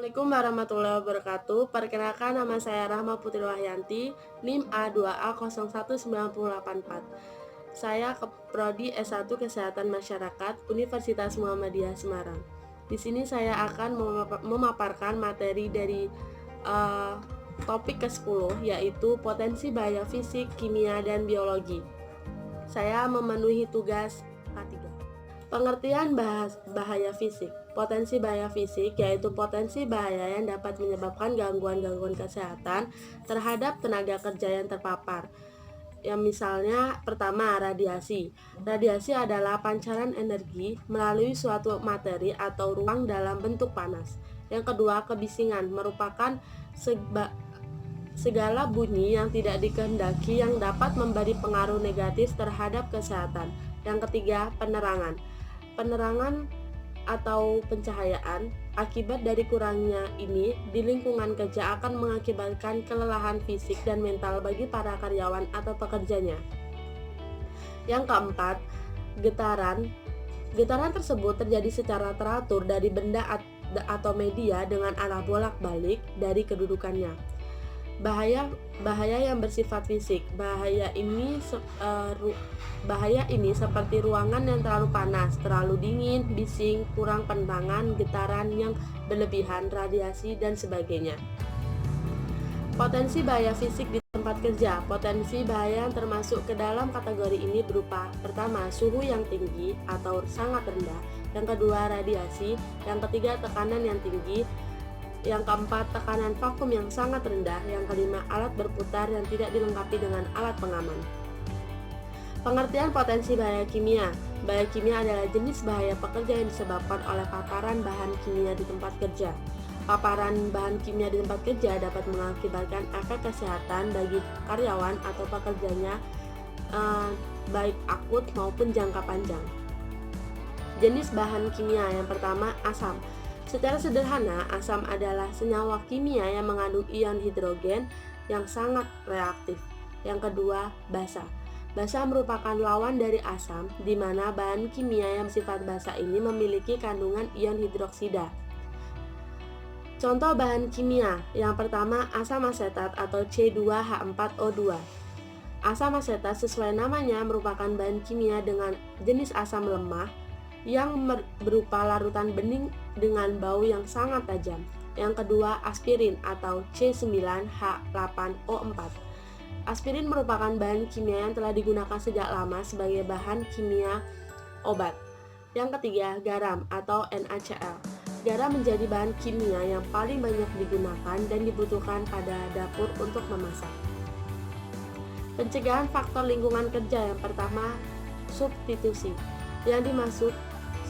Assalamualaikum warahmatullahi wabarakatuh. Perkenalkan, nama saya Rahma Putri Wahyanti, NIM A2A01984. Saya ke Prodi S1 Kesehatan Masyarakat Universitas Muhammadiyah Semarang. Di sini saya akan memaparkan materi dari topik ke-10, yaitu potensi bahaya fisik, kimia, dan biologi. Saya memenuhi tugas K3. Pengertian bahaya fisik. Potensi bahaya fisik yaitu potensi bahaya yang dapat menyebabkan gangguan-gangguan kesehatan terhadap tenaga kerja yang terpapar. Yang misalnya pertama, radiasi. Radiasi adalah pancaran energi melalui suatu materi atau ruang dalam bentuk panas. Yang kedua, kebisingan merupakan segala bunyi yang tidak dikehendaki yang dapat memberi pengaruh negatif terhadap kesehatan. Yang ketiga, penerangan. Penerangan atau pencahayaan akibat dari kurangnya ini di lingkungan kerja akan mengakibatkan kelelahan fisik dan mental bagi para karyawan atau pekerjanya. Yang keempat, getaran. Getaran tersebut terjadi secara teratur dari benda atau media dengan arah bolak-balik dari kedudukannya. Bahaya yang bersifat fisik. Bahaya ini seperti ruangan yang terlalu panas, terlalu dingin, bising, kurang penerangan, getaran yang berlebihan, radiasi, dan sebagainya. Potensi bahaya fisik di tempat kerja. Potensi bahaya yang termasuk ke dalam kategori ini berupa: pertama, suhu yang tinggi atau sangat rendah; yang kedua, radiasi; yang ketiga, tekanan yang tinggi; yang keempat, tekanan vakum yang sangat rendah; yang kelima, alat berputar yang tidak dilengkapi dengan alat pengaman. Pengertian potensi bahaya kimia. Bahaya kimia adalah jenis bahaya pekerja yang disebabkan oleh paparan bahan kimia di tempat kerja. Paparan bahan kimia di tempat kerja dapat mengakibatkan efek kesehatan bagi karyawan atau pekerjanya, baik akut maupun jangka panjang. Jenis bahan kimia. Yang pertama, asam. Secara sederhana, asam adalah senyawa kimia yang mengandung ion hidrogen yang sangat reaktif. Yang kedua, basa. Basa merupakan lawan dari asam, di mana bahan kimia yang bersifat basa ini memiliki kandungan ion hidroksida. Contoh bahan kimia. Yang pertama, asam asetat atau C2H4O2. Asam asetat sesuai namanya merupakan bahan kimia dengan jenis asam lemah yang berupa larutan bening dengan bau yang sangat tajam. Yang kedua, aspirin atau C9H8O4. Aspirin merupakan bahan kimia yang telah digunakan sejak lama sebagai bahan kimia obat. Yang ketiga, garam atau NaCl. Garam menjadi bahan kimia yang paling banyak digunakan dan dibutuhkan pada dapur untuk memasak. Pencegahan faktor lingkungan kerja. Yang pertama, substitusi. Yang dimaksud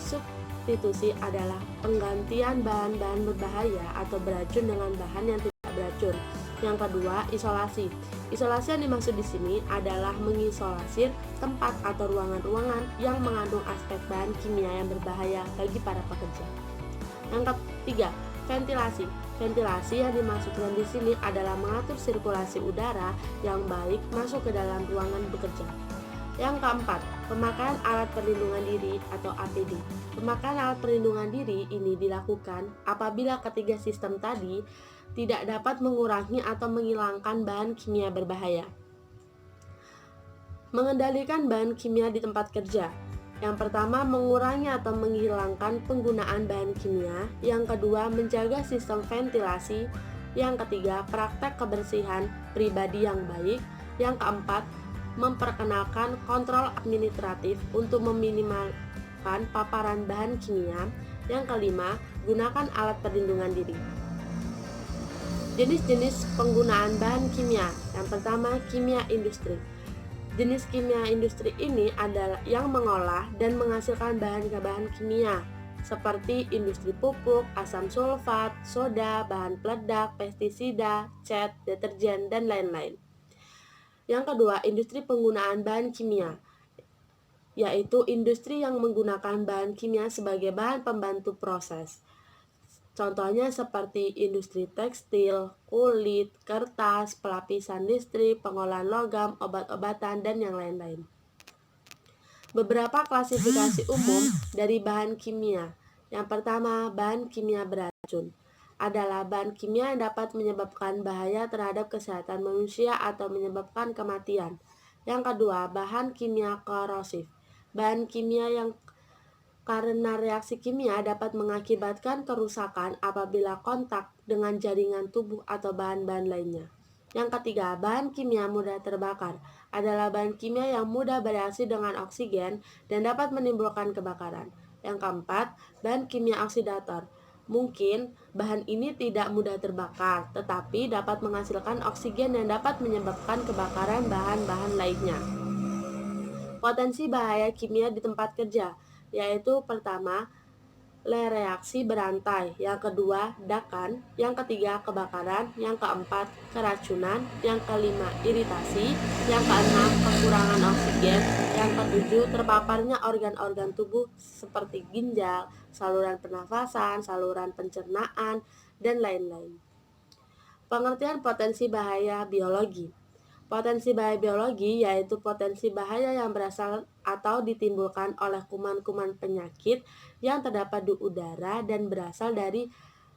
substitusi adalah penggantian bahan-bahan berbahaya atau beracun dengan bahan yang tidak beracun. Yang kedua, isolasi. Isolasi yang dimaksud di sini adalah mengisolasi tempat atau ruangan-ruangan yang mengandung aspek bahan kimia yang berbahaya bagi para pekerja. Yang ketiga, ventilasi. Ventilasi yang dimaksudkan di sini adalah mengatur sirkulasi udara yang baik masuk ke dalam ruangan bekerja. Yang keempat, pemakaian alat perlindungan diri atau APD. Pemakaian alat perlindungan diri ini dilakukan apabila ketiga sistem tadi tidak dapat mengurangi atau menghilangkan bahan kimia berbahaya. Mengendalikan bahan kimia di tempat kerja. Yang pertama, mengurangi atau menghilangkan penggunaan bahan kimia. Yang kedua, menjaga sistem ventilasi. Yang ketiga, praktek kebersihan pribadi yang baik. Yang keempat, memperkenalkan kontrol administratif untuk meminimalkan paparan bahan kimia. Yang kelima, gunakan alat perlindungan diri. Jenis-jenis penggunaan bahan kimia. Yang pertama, kimia industri. Jenis kimia industri ini adalah yang mengolah dan menghasilkan bahan-bahan kimia seperti industri pupuk, asam sulfat, soda, bahan peledak, pestisida, cat, deterjen, dan lain-lain. Yang kedua, industri penggunaan bahan kimia, yaitu industri yang menggunakan bahan kimia sebagai bahan pembantu proses. Contohnya seperti industri tekstil, kulit, kertas, pelapisan listrik, pengolahan logam, obat-obatan, dan yang lain-lain. Beberapa klasifikasi umum dari bahan kimia. Yang pertama, bahan kimia beracun. adalah bahan kimia yang dapat menyebabkan bahaya terhadap kesehatan manusia atau menyebabkan kematian. Yang kedua, bahan kimia korosif. Bahan kimia yang karena reaksi kimia dapat mengakibatkan kerusakan apabila kontak dengan jaringan tubuh atau bahan-bahan lainnya. Yang ketiga, bahan kimia mudah terbakar adalah bahan kimia yang mudah bereaksi dengan oksigen dan dapat menimbulkan kebakaran. Yang keempat, bahan kimia oksidator. Mungkin bahan ini tidak mudah terbakar, tetapi dapat menghasilkan oksigen yang dapat menyebabkan kebakaran bahan-bahan lainnya. Potensi bahaya kimia di tempat kerja, yaitu pertama, reaksi berantai, yang kedua, ledakan, yang ketiga, kebakaran, yang keempat, keracunan, yang kelima, iritasi, yang keenam, kekurangan oksigen, yang ketujuh, terpaparnya organ-organ tubuh seperti ginjal, saluran pernafasan, saluran pencernaan, dan lain-lain. Pengertian potensi bahaya biologi. Potensi bahaya biologi yaitu potensi bahaya yang berasal atau ditimbulkan oleh kuman-kuman penyakit yang terdapat di udara dan berasal dari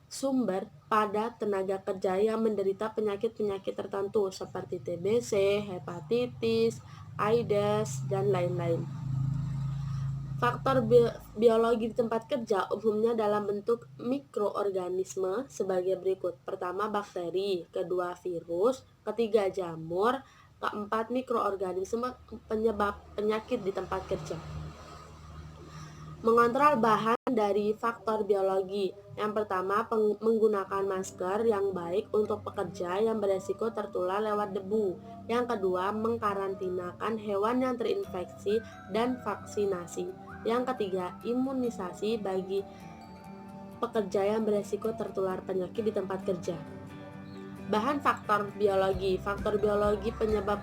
sumber pada tenaga kerja yang menderita penyakit-penyakit tertentu seperti TBC, hepatitis, AIDS, dan lain-lain. Faktor biologi di tempat kerja umumnya dalam bentuk mikroorganisme sebagai berikut. Pertama, bakteri, kedua, virus, ketiga, jamur, keempat, mikroorganisme penyebab penyakit di tempat kerja. Mengontrol bahan dari faktor biologi. Yang pertama, menggunakan masker yang baik untuk pekerja yang beresiko tertular lewat debu. Yang kedua, mengkarantinakan hewan yang terinfeksi dan vaksinasi. Yang ketiga, imunisasi bagi pekerja yang beresiko tertular penyakit di tempat kerja. Bahan faktor biologi. Faktor biologi penyebab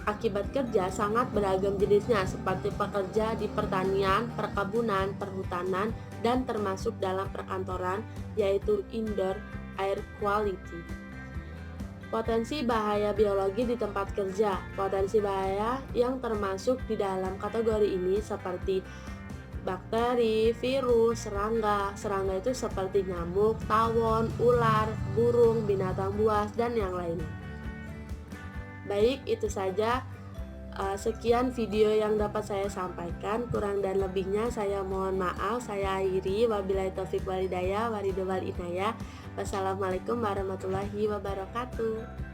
akibat kerja sangat beragam jenisnya, seperti pekerja di pertanian, perkebunan, perhutanan, dan termasuk dalam perkantoran, yaitu indoor air quality. Potensi bahaya biologi di tempat kerja. Potensi bahaya yang termasuk di dalam kategori ini seperti bakteri, virus, serangga. Serangga itu seperti nyamuk, tawon, ular, burung, binatang buas, dan yang lainnya. Baik, itu saja. Sekian video yang dapat saya sampaikan. Kurang dan lebihnya saya mohon maaf. Saya akhiri. Wabillahi taufiq walhidayah. Waridho wal inayah. Wassalamualaikum warahmatullahi wabarakatuh.